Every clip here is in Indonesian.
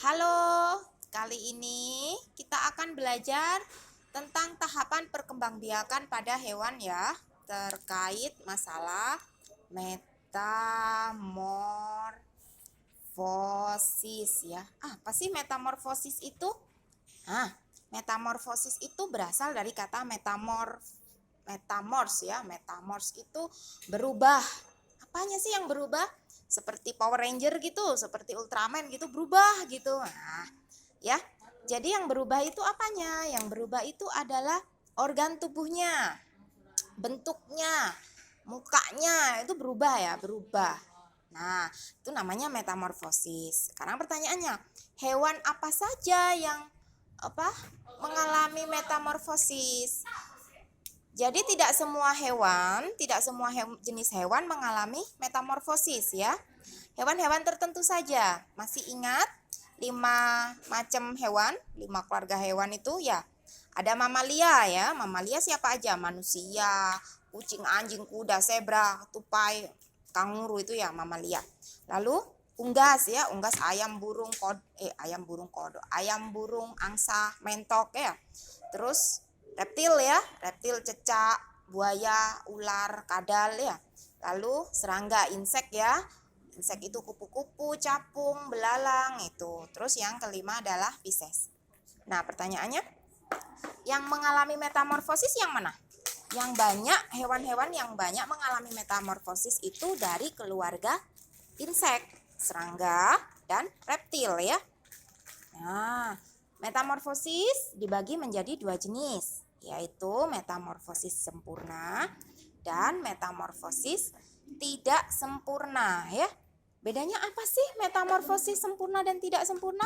Halo, kali ini kita akan belajar tentang tahapan perkembangbiakan pada hewan ya, terkait masalah metamorfosis ya. Apa sih metamorfosis itu? Metamorfosis itu berasal dari kata metamors ya. Metamors itu berubah. Apanya sih yang berubah? Seperti Power Ranger gitu, seperti Ultraman gitu, berubah gitu. Ya. Jadi yang berubah itu apanya? Yang berubah itu adalah organ tubuhnya, bentuknya, mukanya itu berubah ya, berubah. Nah, itu namanya metamorfosis. Sekarang pertanyaannya, hewan apa saja yang mengalami metamorfosis? Jadi tidak semua hewan, jenis hewan mengalami metamorfosis ya. Hewan-hewan tertentu saja. Masih ingat 5 macam hewan, 5 keluarga hewan itu ya. Ada mamalia ya. Mamalia siapa aja? Manusia, kucing, anjing, kuda, zebra, tupai, kanguru itu ya mamalia. Lalu unggas ya, unggas ayam burung angsa, mentok ya. Terus reptil ya, reptil, cecak, buaya, ular, kadal ya. Lalu serangga, insek ya. Insek itu kupu-kupu, capung, belalang itu. Terus yang kelima adalah Pisces. Nah, pertanyaannya, yang mengalami metamorfosis yang mana? Yang banyak, hewan-hewan yang banyak mengalami metamorfosis itu dari keluarga insek, serangga, dan reptil ya. Nah, metamorfosis dibagi menjadi 2 jenis, yaitu metamorfosis sempurna dan metamorfosis tidak sempurna ya. Bedanya apa sih metamorfosis sempurna dan tidak sempurna?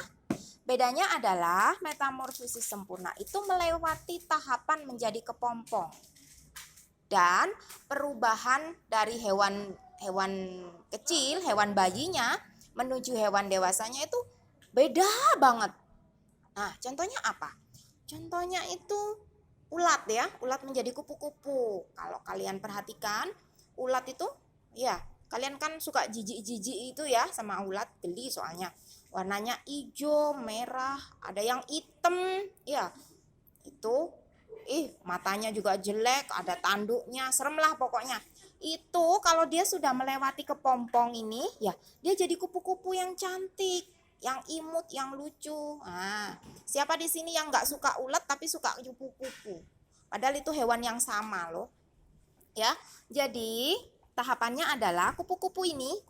Bedanya adalah metamorfosis sempurna itu melewati tahapan menjadi kepompong. Dan perubahan dari hewan kecil, hewan bayinya menuju hewan dewasanya itu beda banget. Nah, contohnya apa? Contohnya itu ulat ya, ulat menjadi kupu-kupu. Kalau kalian perhatikan, ulat itu ya, kalian kan suka jijik-jijik itu ya sama ulat, geli soalnya. Warnanya hijau, merah, ada yang hitam ya. Itu matanya juga jelek, ada tanduknya, serem lah pokoknya. Itu kalau dia sudah melewati kepompong ini ya, dia jadi kupu-kupu yang cantik, yang imut, yang lucu. Nah, siapa di sini yang nggak suka ulat tapi suka kupu-kupu? Padahal itu hewan yang sama loh. Ya, jadi tahapannya adalah kupu-kupu ini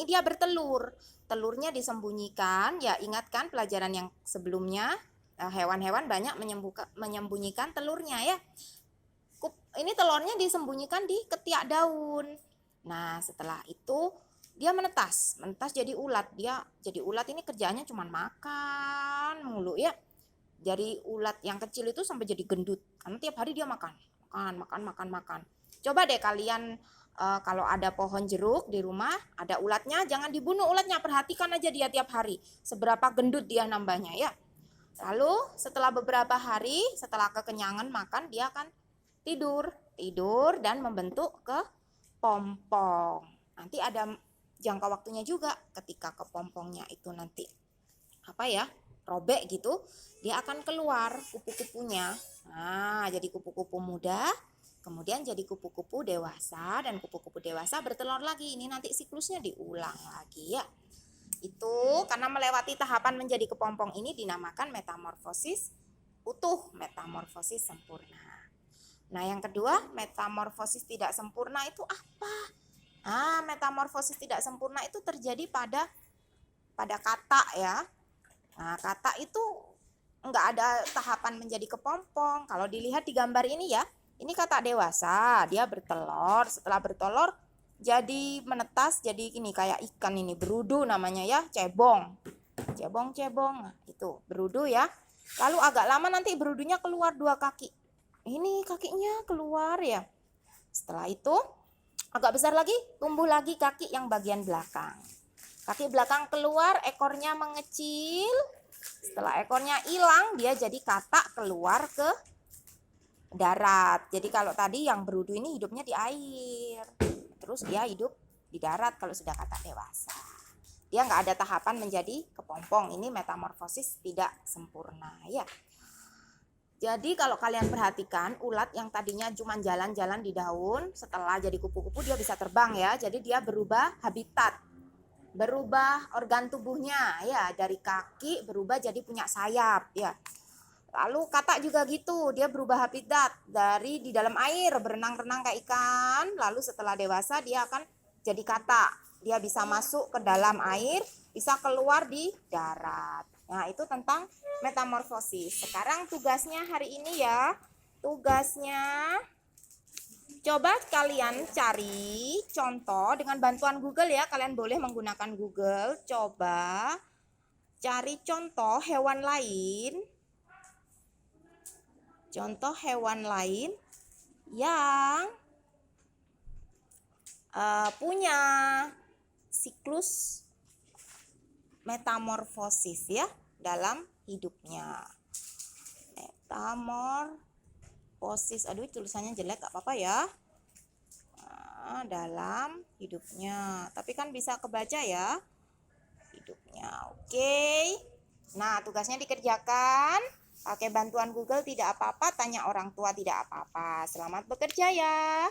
dia bertelur. Telurnya disembunyikan. Ya, ingatkan pelajaran yang sebelumnya, hewan-hewan banyak menyembunyikan telurnya ya. Ini telurnya disembunyikan di ketiak daun. Nah, setelah itu dia menetas jadi ulat. Dia jadi ulat ini kerjaannya cuma makan mulu ya. Dari ulat yang kecil itu sampai jadi gendut. Karena tiap hari dia makan. Coba deh kalian kalau ada pohon jeruk di rumah, ada ulatnya, jangan dibunuh ulatnya, perhatikan aja dia tiap hari. Seberapa gendut dia nambahnya ya. Lalu setelah beberapa hari, setelah kekenyangan makan, dia akan tidur dan membentuk kepompong. Nanti ada jangka waktunya juga ketika kepompongnya itu nanti robek gitu, dia akan keluar kupu-kupunya. Nah, jadi kupu-kupu muda, kemudian jadi kupu-kupu dewasa, dan kupu-kupu dewasa bertelur lagi. Ini nanti siklusnya diulang lagi ya. Itu karena melewati tahapan menjadi kepompong ini dinamakan metamorfosis utuh, metamorfosis sempurna. Nah, yang kedua, metamorfosis tidak sempurna itu apa? Metamorfosis tidak sempurna itu terjadi pada katak ya. Nah, katak itu enggak ada tahapan menjadi kepompong. Kalau dilihat di gambar ini ya, ini katak dewasa, dia bertelur. Setelah bertelur jadi menetas, jadi ini kayak ikan ini, berudu namanya ya, cebong. Nah, itu berudu ya. Lalu agak lama nanti berudunya keluar 2 kaki. Ini kakinya keluar ya. Setelah itu agak besar lagi, tumbuh lagi kaki yang bagian belakang. Kaki belakang keluar, ekornya mengecil. Setelah ekornya hilang, dia jadi katak keluar ke darat. Jadi kalau tadi yang berudu ini hidupnya di air. Terus dia hidup di darat kalau sudah katak dewasa. dia nggak ada tahapan menjadi kepompong. Ini metamorfosis tidak sempurna ya. Jadi kalau kalian perhatikan, ulat yang tadinya cuma jalan-jalan di daun, setelah jadi kupu-kupu dia bisa terbang ya. Jadi dia berubah habitat, berubah organ tubuhnya ya, dari kaki berubah jadi punya sayap ya. Lalu katak juga gitu, dia berubah habitat dari di dalam air berenang-renang kayak ikan, lalu setelah dewasa dia akan jadi katak. Dia bisa masuk ke dalam air, bisa keluar di darat. Nah, itu tentang metamorfosis. Sekarang tugasnya hari ini ya, tugasnya coba kalian cari contoh dengan bantuan Google ya, kalian boleh menggunakan Google. Coba cari contoh hewan lain. Contoh hewan lain yang punya siklus metamorfosis ya dalam hidupnya. Metamorfosis, aduh tulisannya jelek, gak apa-apa ya. Nah, dalam hidupnya, tapi kan bisa kebaca ya hidupnya. Oke. Nah, tugasnya dikerjakan. Pakai bantuan Google tidak apa-apa, tanya orang tua tidak apa-apa. Selamat bekerja ya.